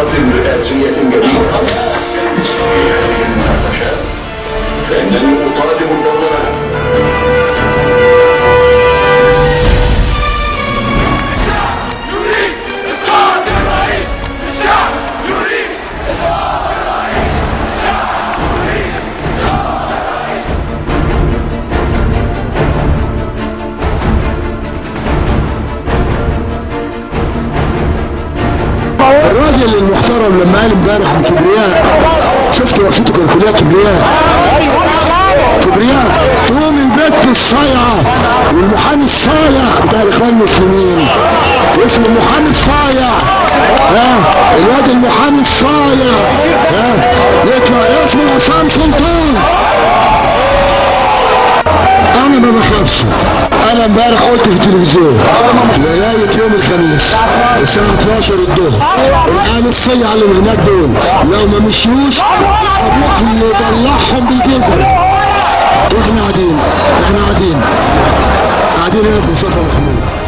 انتخابات رئاسية جديدة. في هذه المناقشات فإنني أطالب البرلمان الراجل المحترم لما قال امبارح بكبرياء، شفت وقفته كان كلها كبرياء كبرياء. تقوم البت الصايعه والمحامي الصايع بتاع الاخوان المسلمين، اسمه المحامي الصايع، الواد المحامي الصايع، يطلع اسمه عصام سلطان. انا ما بخافش. انا امبارح قلت في التلفزيون لغايه يوم الخميس الساعه 12 الظهر الآن الصيع اللي هناك دول لو ما مشيوش هروح اللي يطلعهم بالجبل. احنا قاعدين هنا في مصطفى محمود.